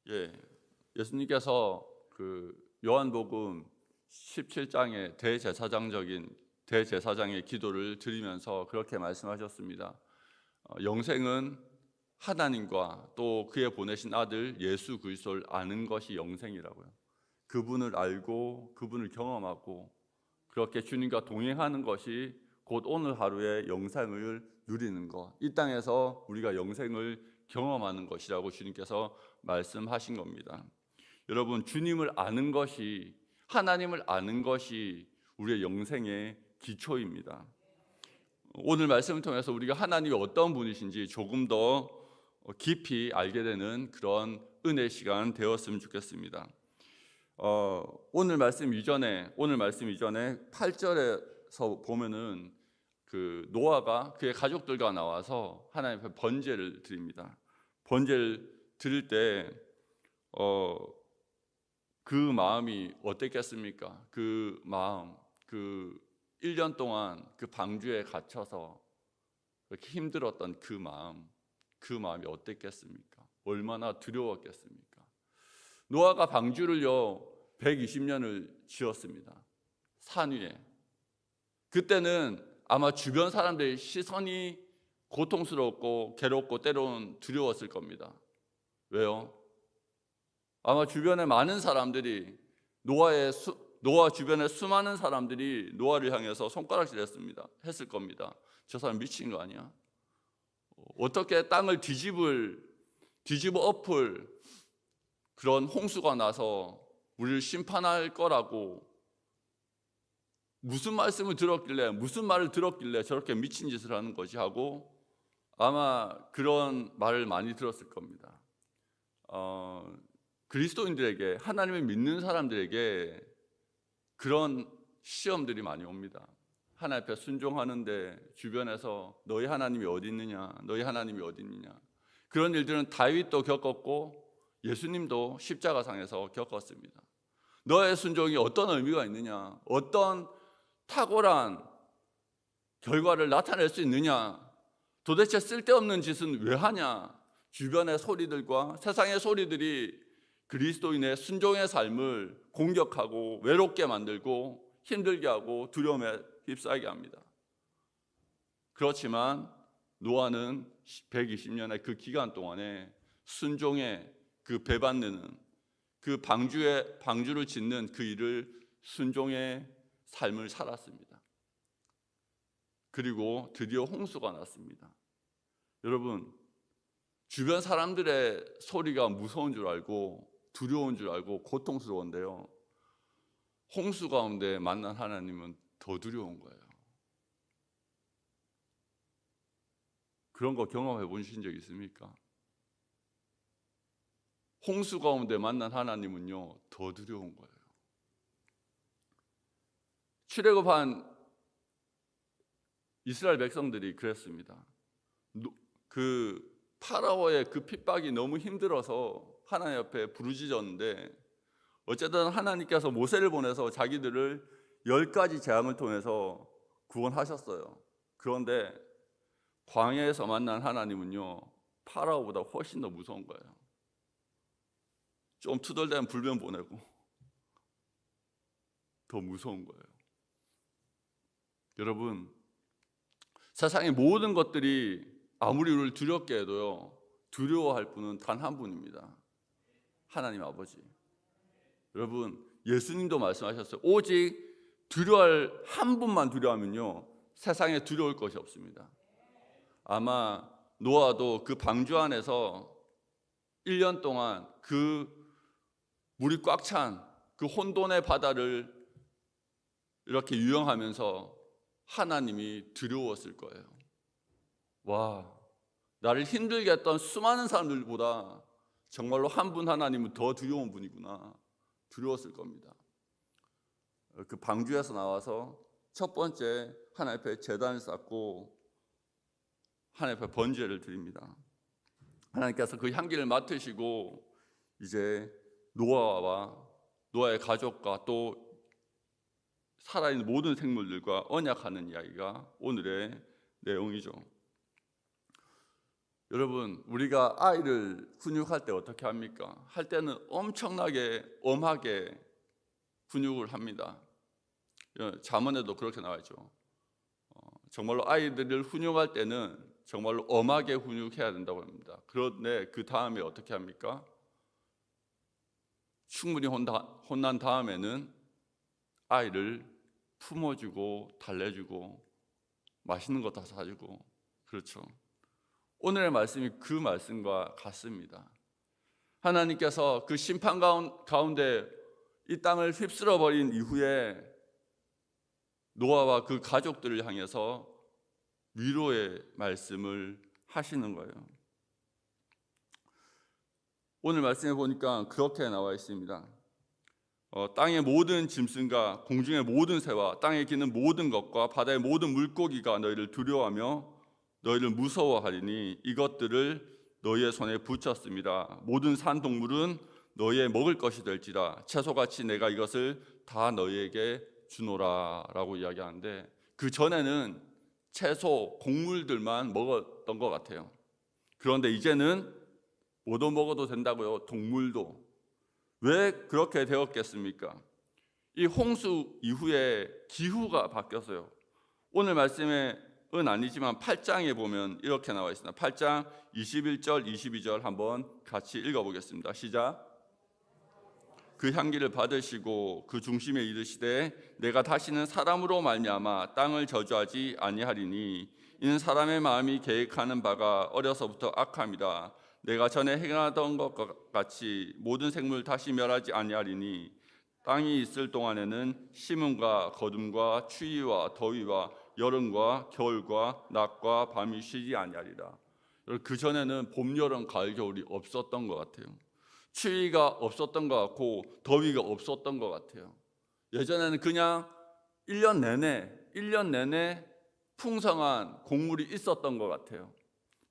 예, 예수님께서 그 요한복음 17장의 대제사장의 기도를 드리면서 그렇게 말씀하셨습니다. 영생은 하나님과 또 그의 보내신 아들 예수 그리스도를 아는 것이 영생이라고요. 그분을 알고 그분을 경험하고 그렇게 주님과 동행하는 것이 곧 오늘 하루의 영생을 누리는 것, 이 땅에서 우리가 영생을 경험하는 것이라고 주님께서 말씀하신 겁니다. 여러분, 주님을 아는 것이, 하나님을 아는 것이 우리의 영생의 기초입니다. 오늘 말씀을 통해서 우리가 하나님이 어떤 분이신지 조금 더 깊이 알게 되는 그런 은혜 시간 되었으면 좋겠습니다. 오늘 말씀 이전에 8절에서 보면은 그 노아가 그의 가족들과 나와서 하나님 앞에 번제를 드립니다. 번제를 드릴 때 그 마음이 어땠겠습니까? 그 마음, 그 1년 동안 그 방주에 갇혀서 그렇게 힘들었던 그 마음이 어땠겠습니까? 얼마나 두려웠겠습니까? 노아가 방주를요 120년을 지었습니다. 산 위에. 그때는 아마 주변 사람들의 시선이 고통스럽고 괴롭고 때로는 두려웠을 겁니다. 왜요? 아마 주변에 많은 사람들이 노아 주변에 수많은 사람들이 노아를 향해서 했을 겁니다. 저 사람 미친 거 아니야? 어떻게 땅을 뒤집어 엎을 그런 홍수가 나서 우리를 심판할 거라고 무슨 말을 들었길래 저렇게 미친 짓을 하는 거지 하고 아마 그런 말을 많이 들었을 겁니다. 그리스도인들에게, 하나님을 믿는 사람들에게 그런 시험들이 많이 옵니다. 하나님 앞에 순종하는데 주변에서 너희 하나님이 어디 있느냐, 너희 하나님이 어디 있느냐. 그런 일들은 다윗도 겪었고 예수님도 십자가상에서 겪었습니다. 너의 순종이 어떤 의미가 있느냐, 어떤 탁월한 결과를 나타낼 수 있느냐, 도대체 쓸데없는 짓은 왜 하냐. 주변의 소리들과 세상의 소리들이 그리스도인의 순종의 삶을 공격하고 외롭게 만들고 힘들게 하고 두려움에 휩싸이게 합니다. 그렇지만 노아는 120년의 그 기간 동안에 순종의 그 배받는 그 방주를 짓는 그 일을 순종의 삶을 살았습니다. 그리고 드디어 홍수가 났습니다. 여러분, 주변 사람들의 소리가 무서운 줄 알고 두려운 줄 알고 고통스러운데요, 홍수 가운데 만난 하나님은 더 두려운 거예요. 그런 거 경험해 보신 적 있습니까? 홍수 가운데 만난 하나님은요 더 두려운 거예요. 출애굽한 이스라엘 백성들이 그랬습니다. 그 파라오의 그 핍박이 너무 힘들어서 하나님 앞에 부르짖었는데 어쨌든 하나님께서 모세를 보내서 자기들을 10가지 재앙을 통해서 구원하셨어요. 그런데 광야에서 만난 하나님은요 파라오보다 훨씬 더 무서운 거예요. 좀 투덜대면 불변 보내고 더 무서운 거예요. 여러분, 세상의 모든 것들이 아무리 우리를 두렵게 해도요 두려워할 분은 단 한 분입니다. 하나님 아버지. 여러분, 예수님도 말씀하셨어요. 오직 두려워할 한 분만 두려워하면요 세상에 두려울 것이 없습니다. 아마 노아도 그 방주 안에서 1년 동안 그 물이 꽉 찬 그 혼돈의 바다를 이렇게 유영하면서 하나님이 두려웠을 거예요. 와, 나를 힘들게 했던 수많은 사람들보다 정말로 한 분 하나님은 더 두려운 분이구나, 두려웠을 겁니다. 그 방주에서 나와서 첫 번째 하나님 앞에 제단을 쌓고 하나님 앞에 번제를 드립니다. 하나님께서 그 향기를 맡으시고 이제 노아의 가족과 또 살아있는 모든 생물들과 언약하는 이야기가 오늘의 내용이죠. 여러분, 우리가 아이를 훈육할 때 어떻게 합니까? 할 때는 엄청나게 엄하게 훈육을 합니다. 잠언에도 그렇게 나와 있죠. 정말로 아이들을 훈육할 때는 정말로 엄하게 훈육해야 된다고 합니다. 그런데 그 다음에 어떻게 합니까? 충분히 혼난 다음에는 아이를 품어주고 달래주고 맛있는 거 다 사주고, 그렇죠. 오늘의 말씀이 그 말씀과 같습니다. 하나님께서 그 심판 가운데 이 땅을 휩쓸어 버린 이후에 노아와 그 가족들을 향해서 위로의 말씀을 하시는 거예요. 오늘 말씀에 보니까 그렇게 나와 있습니다. 땅의 모든 짐승과 공중의 모든 새와 땅에 기는 모든 것과 바다의 모든 물고기가 너희를 두려워하며 너희를 무서워하리니 이것들을 너희의 손에 붙였습니다. 모든 산 동물은 너희의 먹을 것이 될지라 채소같이 내가 이것을 다 너희에게 주노라 라고 이야기하는데, 그 전에는 채소, 곡물들만 먹었던 것 같아요. 그런데 이제는 뭐도 먹어도 된다고요. 동물도. 왜 그렇게 되었겠습니까? 이 홍수 이후에 기후가 바뀌었어요. 오늘 말씀은 아니지만 8장에 보면 이렇게 나와 있습니다. 8장 21절 22절 한번 같이 읽어보겠습니다. 시작. 그 향기를 받으시고 그 중심에 이르시되 내가 다시는 사람으로 말미암아 땅을 저주하지 아니하리니 이는 사람의 마음이 계획하는 바가 어려서부터 악함이라. 내가 전에 행하던 것 같이 모든 생물 다시 멸하지 아니하리니 땅이 있을 동안에는 심음과 거둠과 추위와 더위와 여름과 겨울과 낮과 밤이 쉬지 아니하리라. 그 전에는 봄, 여름, 가을, 겨울이 없었던 것 같아요. 추위가 없었던 것 같고 더위가 없었던 것 같아요. 예전에는 그냥 1년 내내 풍성한 곡물이 있었던 것 같아요.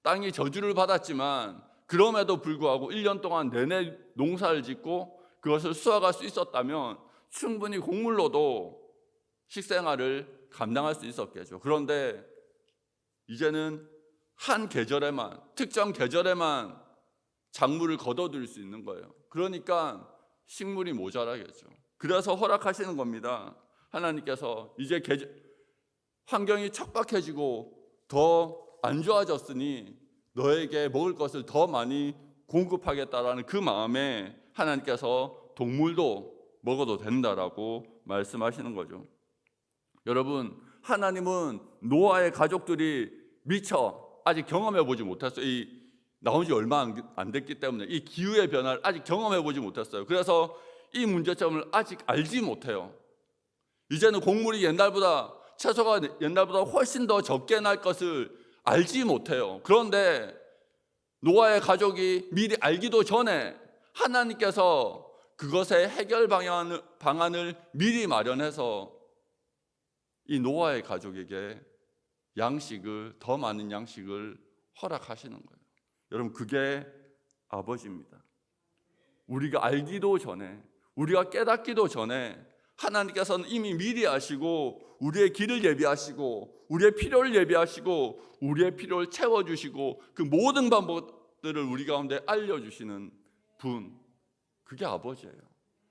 땅이 저주를 받았지만 그럼에도 불구하고 1년 동안 내내 농사를 짓고 그것을 수확할 수 있었다면 충분히 곡물로도 식생활을 감당할 수 있었겠죠. 그런데 이제는 한 계절에만, 특정 계절에만 작물을 거둬들일 수 있는 거예요. 그러니까 식물이 모자라겠죠. 그래서 허락하시는 겁니다. 하나님께서 이제 환경이 척박해지고 더 안 좋아졌으니 너에게 먹을 것을 더 많이 공급하겠다라는 그 마음에 하나님께서 동물도 먹어도 된다라고 말씀하시는 거죠. 여러분, 하나님은 노아의 가족들이 미처 아직 경험해 보지 못했어요. 나온 지 얼마 안 됐기 때문에 이 기후의 변화를 아직 경험해 보지 못했어요. 그래서 이 문제점을 아직 알지 못해요. 이제는 곡물이 옛날보다, 채소가 옛날보다 훨씬 더 적게 날 것을 알지 못해요. 그런데 노아의 가족이 미리 알기도 전에 하나님께서 그것의 해결 방안을 미리 마련해서 이 노아의 가족에게 더 많은 양식을 허락하시는 거예요. 여러분, 그게 아버지입니다. 우리가 알기도 전에, 우리가 깨닫기도 전에 하나님께서는 이미 미리 아시고 우리의 길을 예비하시고 우리의 필요를 예비하시고 우리의 필요를 채워주시고 그 모든 방법들을 우리 가운데 알려주시는 분, 그게 아버지예요.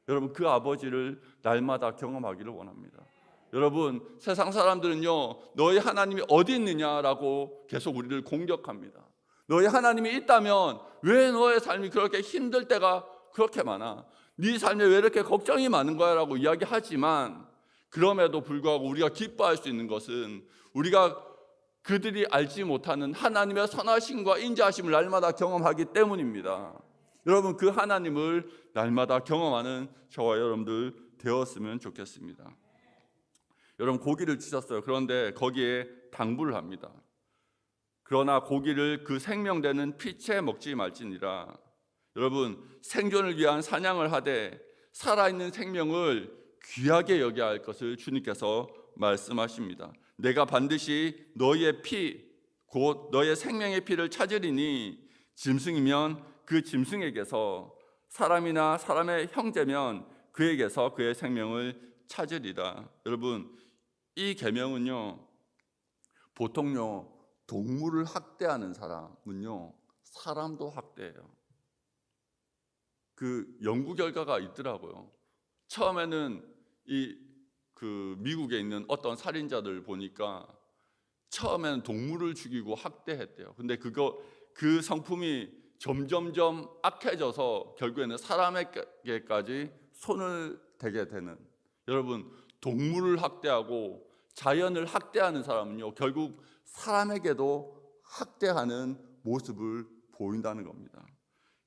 여러분, 그 아버지를 날마다 경험하기를 원합니다. 여러분, 세상 사람들은요, 너희 하나님이 어디 있느냐라고 계속 우리를 공격합니다. 너희 하나님이 있다면 왜 너의 삶이 그렇게 힘들 때가 그렇게 많아? 네 삶에 왜 이렇게 걱정이 많은 거야? 라고 이야기하지만 그럼에도 불구하고 우리가 기뻐할 수 있는 것은 우리가 그들이 알지 못하는 하나님의 선하심과 인자하심을 날마다 경험하기 때문입니다. 여러분, 그 하나님을 날마다 경험하는 저와 여러분들 되었으면 좋겠습니다. 여러분, 고기를 주셨어요. 그런데 거기에 당부를 합니다. 그러나 고기를 그 생명되는 피채 먹지 말지니라. 여러분, 생존을 위한 사냥을 하되 살아있는 생명을 귀하게 여겨야 할 것을 주님께서 말씀하십니다. 내가 반드시 너희의 피, 곧 너의 생명의 피를 찾으리니 짐승이면 그 짐승에게서, 사람이나 사람의 형제면 그에게서 그의 생명을 찾으리라. 여러분, 이 계명은요, 보통요 동물을 학대하는 사람은요 사람도 학대해요. 그 연구 결과가 있더라고요. 처음에는 미국에 있는 어떤 살인자들 보니까 처음에는 동물을 죽이고 학대했대요. 근데 그 성품이 점점점 악해져서 결국에는 사람에게까지 손을 대게 되는, 여러분, 동물을 학대하고 자연을 학대하는 사람은요, 결국 사람에게도 학대하는 모습을 보인다는 겁니다.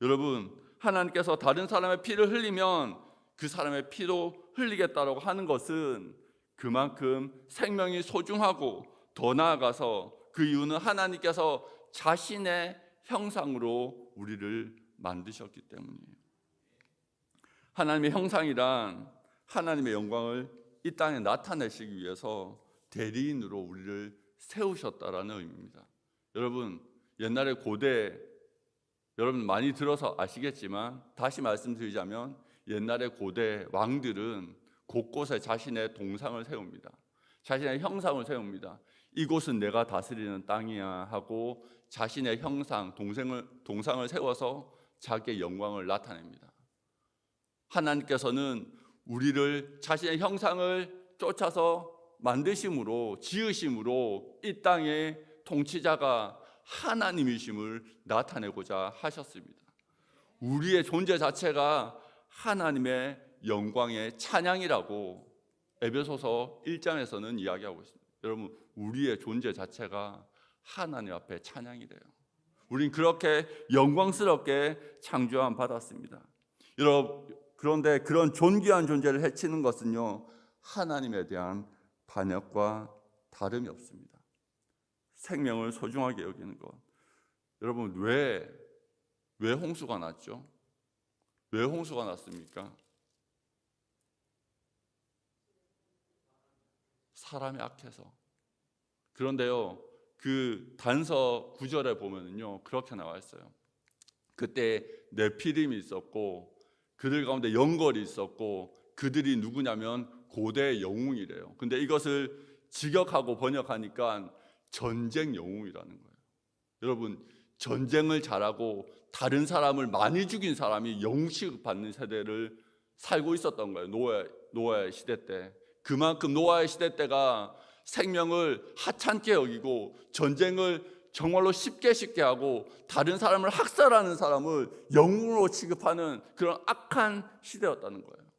여러분, 하나님께서 다른 사람의 피를 흘리면 그 사람의 피도 흘리겠다라고 하는 것은 그만큼 생명이 소중하고, 더 나아가서 그 이유는 하나님께서 자신의 형상으로 우리를 만드셨기 때문이에요. 하나님의 형상이란 하나님의 영광을 이 땅에 나타내시기 위해서 대리인으로 우리를 세우셨다라는 의미입니다. 여러분, 옛날에 고대, 여러분 많이 들어서 아시겠지만 다시 말씀드리자면, 옛날에 고대 왕들은 곳곳에 자신의 동상을 세웁니다. 자신의 형상을 세웁니다. 이곳은 내가 다스리는 땅이야 하고 자신의 형상, 동상을 세워서 자기의 영광을 나타냅니다. 하나님께서는 우리를 자신의 형상을 쫓아서 만드심으로, 지으심으로 이 땅의 통치자가 하나님이심을 나타내고자 하셨습니다. 우리의 존재 자체가 하나님의 영광의 찬양이라고 에베소서 1장에서는 이야기하고 있습니다. 여러분, 우리의 존재 자체가 하나님 앞에 찬양이래요. 우린 그렇게 영광스럽게 창조함 받았습니다. 여러분, 그런데 그런 존귀한 존재를 해치는 것은요, 하나님에 대한 반역과 다름이 없습니다. 생명을 소중하게 여기는 것. 여러분, 왜 홍수가 났죠? 왜 홍수가 났습니까? 사람이 악해서. 그런데요, 그 단서 9절에 보면은요, 그렇게 나와 있어요. 그때 네피림이 있었고 그들 가운데 영걸이 있었고, 그들이 누구냐면 고대 영웅이래요. 근데 이것을 직역하고 번역하니까 전쟁 영웅이라는 거예요. 여러분, 전쟁을 잘하고 다른 사람을 많이 죽인 사람이 영웅 취급받는 세대를 살고 있었던 거예요. 노아의 시대 때. 그만큼 노아의 시대 때가 생명을 하찮게 여기고 전쟁을 정말로 쉽게 하고 다른 사람을 학살하는 사람을 영웅으로 취급하는 그런 악한 시대였다는 거예요.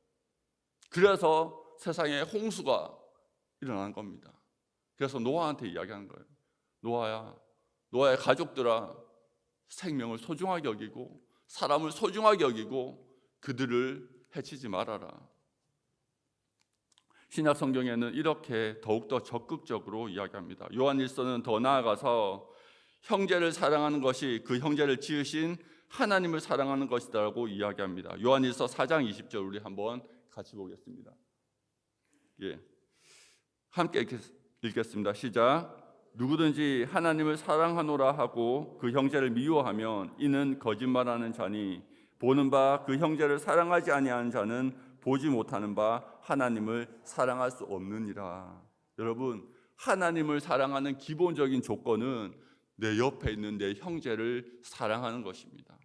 그래서 세상에 홍수가 일어난 겁니다. 그래서 노아한테 이야기하는 거예요. 노아야, 노아의 가족들아, 생명을 소중하게 여기고 사람을 소중하게 여기고 그들을 해치지 말아라. 신약 성경에는 이렇게 더욱더 적극적으로 이야기합니다. 요한일서는 더 나아가서 형제를 사랑하는 것이 그 형제를 지으신 하나님을 사랑하는 것이다라고 이야기합니다. 요한일서 4장 20절 우리 한번 같이 보겠습니다. 함께 읽겠습니다. 시작. 누구든지 하나님을 사랑하노라 하고 그 형제를 미워하면 이는 거짓말하는 자니 보는 바 그 형제를 사랑하지 아니하는 자는 보지 못하는 바 하나님을 사랑할 수 없느니라. 여러분, 하나님을 사랑하는 기본적인 조건은 내 옆에 있는 내 형제를 사랑하는 것입니다.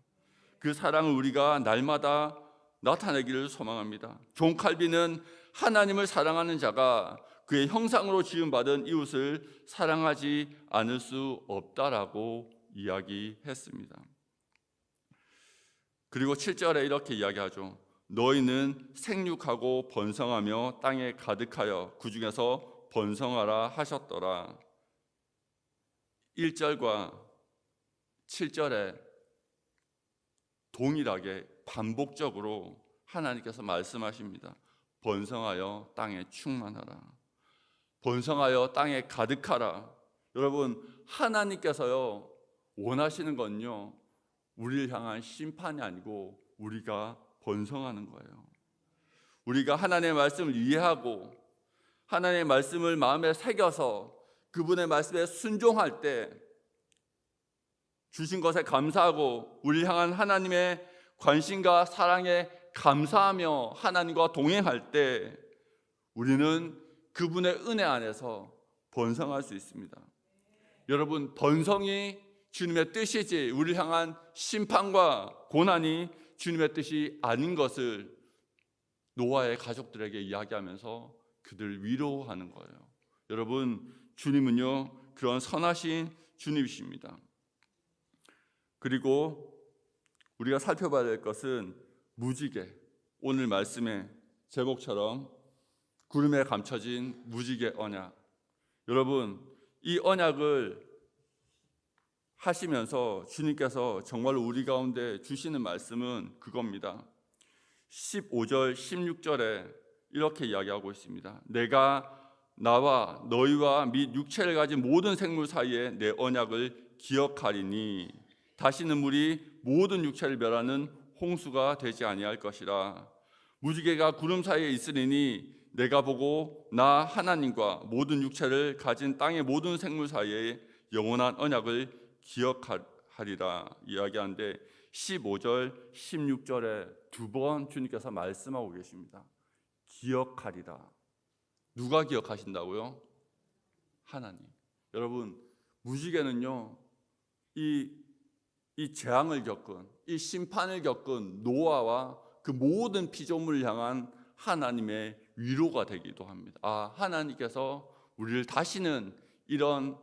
그 사랑을 우리가 날마다 나타내기를 소망합니다. 존 칼빈은 하나님을 사랑하는 자가 그의 형상으로 지음받은 이웃을 사랑하지 않을 수 없다라고 이야기했습니다. 그리고 7절에 이렇게 이야기하죠. 너희는 생육하고 번성하며 땅에 가득하여 그 중에서 번성하라 하셨더라. 1절과 7절에 동일하게 반복적으로 하나님께서 말씀하십니다. 번성하여 땅에 충만하라. 번성하여 땅에 가득하라. 여러분, 하나님께서요 원하시는 건요 우리를 향한 심판이 아니고 우리가 번성하는 거예요. 우리가 하나님의 말씀을 이해하고 하나님의 말씀을 마음에 새겨서 그분의 말씀에 순종할 때 주신 것에 감사하고 우리를 향한 하나님의 관심과 사랑에 감사하며 하나님과 동행할 때 우리는 그분의 은혜 안에서 번성할 수 있습니다. 여러분, 번성이 주님의 뜻이지 우리를 향한 심판과 고난이 주님의 뜻이 아닌 것을 노아의 가족들에게 이야기하면서 그들을 위로하는 거예요. 여러분, 주님은요 그런 선하신 주님이십니다. 그리고 우리가 살펴봐야 될 것은 무지개, 오늘 말씀의 제목처럼 구름에 감춰진 무지개 언약. 여러분, 이 언약을 하시면서 주님께서 정말 우리 가운데 주시는 말씀은 그겁니다. 15절 16절에 이렇게 이야기하고 있습니다. 내가 나와 너희와 및 육체를 가진 모든 생물 사이에 내 언약을 기억하리니 다시는 물이 모든 육체를 멸하는 홍수가 되지 아니할 것이라. 무지개가 구름 사이에 있으리니 내가 보고 나 하나님과 모든 육체를 가진 땅의 모든 생물 사이에 영원한 언약을 기억하리라 이야기하는데 15절 16절에 두 번 주님께서 말씀하고 계십니다. 기억하리라. 누가 기억하신다고요? 하나님. 여러분, 무지개는요 이 재앙을 겪은, 이 심판을 겪은 노아와 그 모든 피조물을 향한 하나님의 위로가 되기도 합니다. 아, 하나님께서 우리를 다시는 이런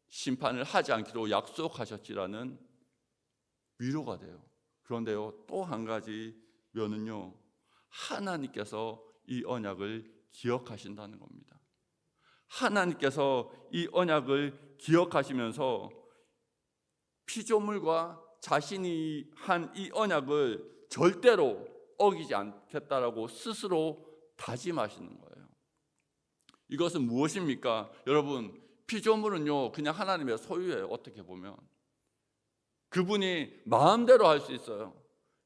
심판을 하지 않기로 약속하셨지라는 위로가 돼요. 그런데요, 또 한 가지면은요, 하나님께서 이 언약을 기억하신다는 겁니다. 하나님께서 이 언약을 기억하시면서 피조물과 자신이 한 이 언약을 절대로 어기지 않겠다라고 스스로 다짐하시는 거예요. 이것은 무엇입니까? 여러분, 피조물은요 그냥 하나님의 소유예요. 어떻게 보면 그분이 마음대로 할 수 있어요.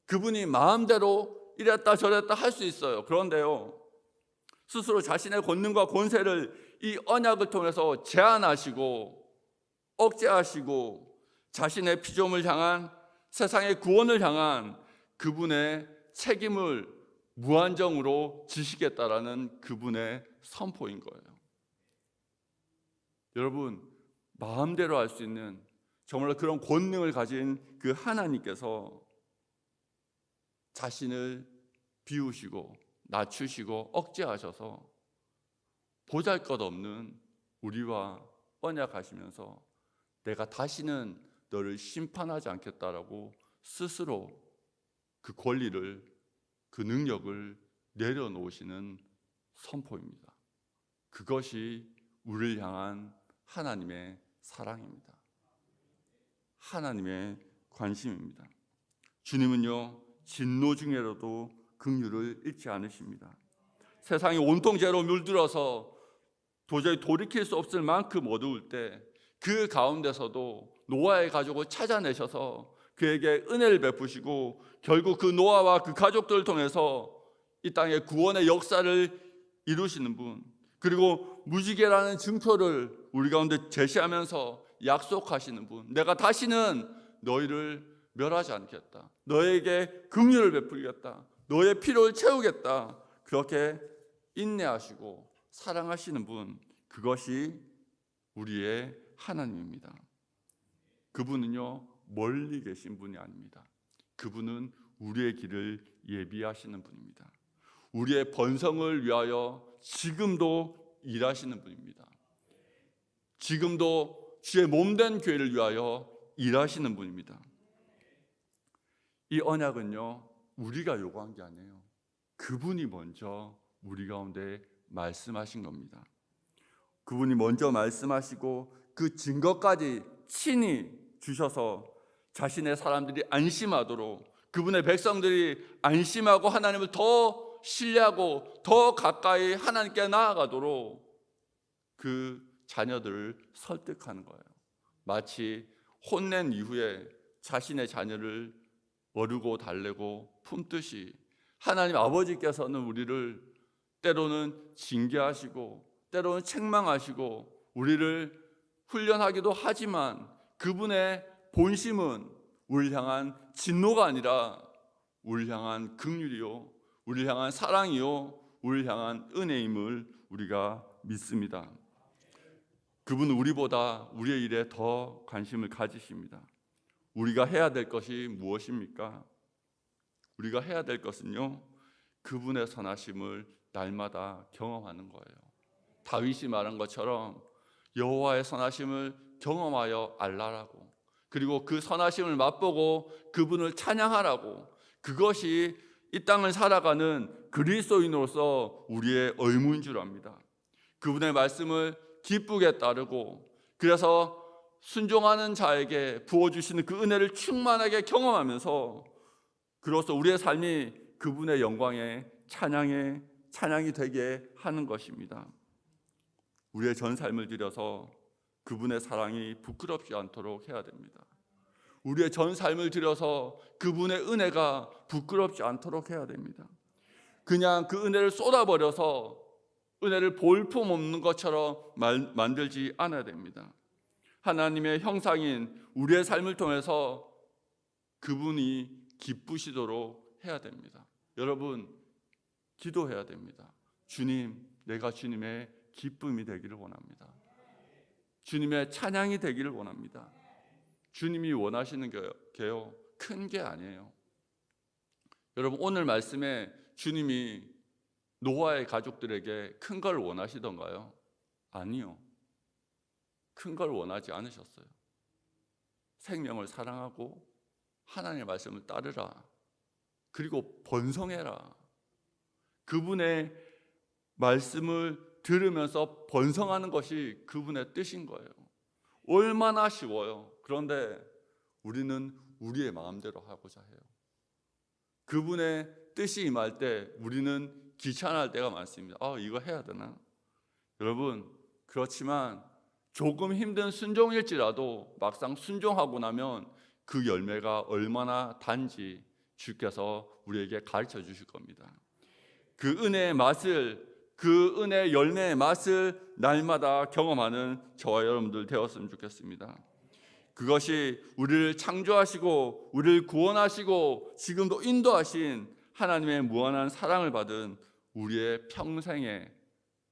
그분이 마음대로 이랬다 저랬다 할 수 있어요. 그런데요, 스스로 자신의 권능과 권세를 이 언약을 통해서 제한하시고 억제하시고 자신의 피조물 향한, 세상의 구원을 향한 그분의 책임을 무한정으로 지시겠다라는 그분의 선포인 거예요. 여러분, 마음대로 할 수 있는 정말 그런 권능을 가진 그 하나님께서 자신을 비우시고 낮추시고 억제하셔서 보잘것없는 우리와 언약하시면서 내가 다시는 너를 심판하지 않겠다라고 스스로 그 권리를, 그 능력을 내려놓으시는 선포입니다. 그것이 우리를 향한 하나님의 사랑입니다. 하나님의 관심입니다. 주님은요 진노 중에라도 긍휼을 잃지 않으십니다. 세상이 온통 죄로 물들어서 도저히 돌이킬 수 없을 만큼 어두울 때 그 가운데서도 노아의 가족을 찾아내셔서 그에게 은혜를 베푸시고 결국 그 노아와 그 가족들을 통해서 이 땅의 구원의 역사를 이루시는 분, 그리고 무지개라는 증표를 우리 가운데 제시하면서 약속하시는 분, 내가 다시는 너희를 멸하지 않겠다, 너에게 긍휼을 베풀겠다, 너의 필요를 채우겠다, 그렇게 인내하시고 사랑하시는 분, 그것이 우리의 하나님입니다. 그분은요 멀리 계신 분이 아닙니다. 그분은 우리의 길을 예비하시는 분입니다. 우리의 번성을 위하여 지금도 일하시는 분입니다. 지금도 주의 몸된 교회를 위하여 일하시는 분입니다. 이 언약은요 우리가 요구한 게 아니에요. 그분이 먼저 우리 가운데 말씀하신 겁니다. 그분이 먼저 말씀하시고 그 증거까지 친히 주셔서 자신의 사람들이 안심하도록, 그분의 백성들이 안심하고 하나님을 더 신뢰하고 더 가까이 하나님께 나아가도록 그 자녀들을 설득하는 거예요. 마치 혼낸 이후에 자신의 자녀를 어르고 달래고 품듯이 하나님 아버지께서는 우리를 때로는 징계하시고 때로는 책망하시고 우리를 훈련하기도 하지만 그분의 본심은 우리를 향한 진노가 아니라 우리를 향한 긍휼이요, 우리를 향한 사랑이요, 우리를 향한 은혜임을 우리가 믿습니다. 그분은 우리보다 우리의 일에 더 관심을 가지십니다. 우리가 해야 될 것이 무엇입니까? 우리가 해야 될 것은요, 그분의 선하심을 날마다 경험하는 거예요. 다윗이 말한 것처럼 여호와의 선하심을 경험하여 알라라고, 그리고 그 선하심을 맛보고 그분을 찬양하라고. 그것이 이 땅을 살아가는 그리스도인으로서 우리의 의무인 줄 압니다. 그분의 말씀을 기쁘게 따르고, 그래서 순종하는 자에게 부어주시는 그 은혜를 충만하게 경험하면서, 그로써 우리의 삶이 그분의 영광의 찬양이 되게 하는 것입니다. 우리의 전 삶을 들여서 그분의 사랑이 부끄럽지 않도록 해야 됩니다. 우리의 전 삶을 들여서 그분의 은혜가 부끄럽지 않도록 해야 됩니다. 그냥 그 은혜를 쏟아버려서 은혜를 볼품없는 것처럼 만들지 않아야 됩니다. 하나님의 형상인 우리의 삶을 통해서 그분이 기쁘시도록 해야 됩니다. 여러분, 기도해야 됩니다. 주님, 내가 주님의 기쁨이 되기를 원합니다. 주님의 찬양이 되기를 원합니다. 주님이 원하시는 게요, 큰 게 아니에요. 여러분, 오늘 말씀에 주님이 노아의 가족들에게 큰 걸 원하시던가요? 아니요. 큰 걸 원하지 않으셨어요. 생명을 사랑하고 하나님의 말씀을 따르라. 그리고 번성해라. 그분의 말씀을 들으면서 번성하는 것이 그분의 뜻인 거예요. 얼마나 쉬워요. 그런데 우리는 우리의 마음대로 하고자 해요. 그분의 뜻이 임할 때 우리는 귀찮아할 때가 많습니다. 이거 해야 되나? 여러분, 그렇지만 조금 힘든 순종일지라도 막상 순종하고 나면 그 열매가 얼마나 단지 주께서 우리에게 가르쳐 주실 겁니다. 그 은혜의 맛을, 그 은혜의 열매의 맛을 날마다 경험하는 저와 여러분들 되었으면 좋겠습니다. 그것이 우리를 창조하시고 우리를 구원하시고 지금도 인도하신 하나님의 무한한 사랑을 받은 우리의 평생의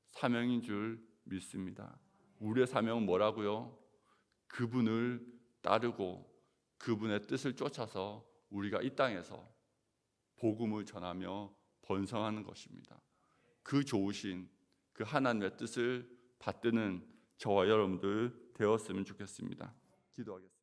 사명인 줄 믿습니다. 우리의 사명은 뭐라고요? 그분을 따르고 그분의 뜻을 쫓아서 우리가 이 땅에서 복음을 전하며 번성하는 것입니다. 그 좋으신 그 하나님의 뜻을 받드는 저와 여러분들 되었으면 좋겠습니다. 기도하겠습니다.